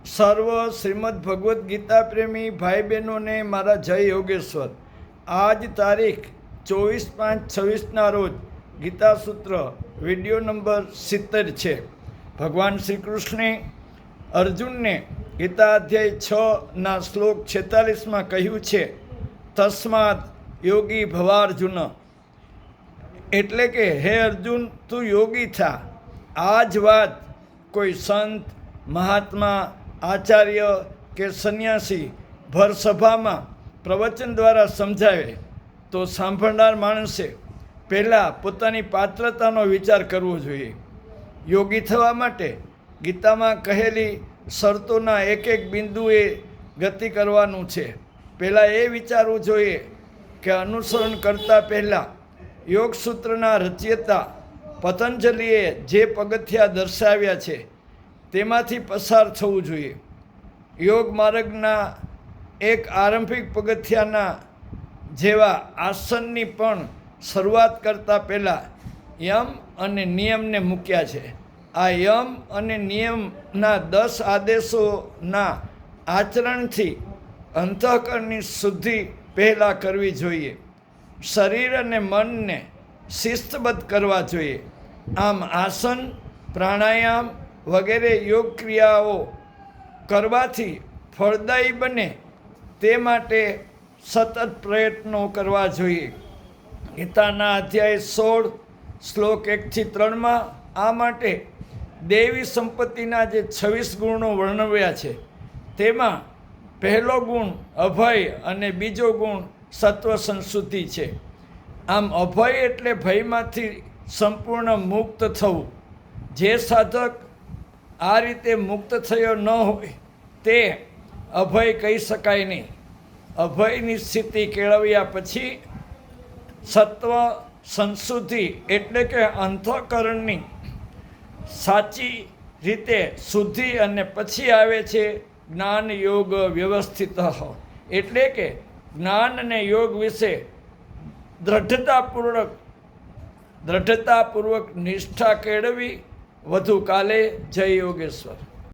સર્વ શ્રીમદ ભગવદ્ ગીતા પ્રેમી ભાઈ બહેનોને મારા જય યોગેશ્વર. આજ તારીખ 24/5/26ના રોજ ગીતા સૂત્ર વિડીયો નંબર 70 છે. ભગવાન શ્રી કૃષ્ણે અર્જુનને ગીતા અધ્યાય 6ના શ્લોક 46માં કહ્યું છે, તસ્માદ યોગી ભવાર્જુન. એટલે કે હે અર્જુન, તું યોગી થા. આ જ વાત કોઈ સંત, મહાત્મા, આચાર્ય કે સંન્યાસી ભર સભામાં પ્રવચન દ્વારા સમજાવે તો સાંભળનાર માણસે પહેલાં પોતાની પાત્રતાનો વિચાર કરવો જોઈએ. યોગી થવા માટે ગીતામાં કહેલી શરતોના એક એક બિંદુએ ગતિ કરવાનું છે. પહેલાં એ વિચારવું જોઈએ કે અનુસરણ કરતાં પહેલાં યોગસૂત્રના રચયિતા પતંજલિએ જે પગથિયા દર્શાવ્યા છે તેમાંથી પસાર થવું જોઈએ. યોગ માર્ગના એક આરંભિક પગથિયાના જેવા આસનની પણ શરૂઆત કરતાં પહેલાં યમ અને નિયમને મૂક્યા છે. આ યમ અને નિયમના 10 આદેશોના આચરણથી અંતઃકરણની શુદ્ધિ પહેલાં કરવી જોઈએ. શરીર અને મનને શિસ્તબદ્ધ કરવા જોઈએ. આમ આસન, પ્રાણાયામ વગેરે યોગ ક્રિયાઓ કરવાથી ફળદાયી બને તે માટે સતત પ્રયત્નો કરવા જોઈએ. ગીતાના અધ્યાય 16 શ્લોક 1-3માં આ માટે દૈવી સંપત્તિના જે 26 ગુણો વર્ણવ્યા છે તેમાં પહેલો ગુણ અભય અને બીજો ગુણ સત્વ સંશુદ્ધિ છે. આમ અભય એટલે ભયમાંથી સંપૂર્ણ મુક્ત થવું. જે સાધક આ રીતે મુક્ત થયો ન હોય તે અભય કહી શકાય નહીં. અભયની સ્થિતિ કેળવ્યા પછી સત્વ સંશુદ્ધિ એટલે કે અંતઃકરણની સાચી રીતે શુદ્ધિ અને પછી આવે છે જ્ઞાન યોગ વ્યવસ્થિત. એટલે કે જ્ઞાન અને યોગ વિશે દ્રઢતાપૂર્વક નિષ્ઠા કેળવી. વધુ કાલે. જય યોગેશ્વર.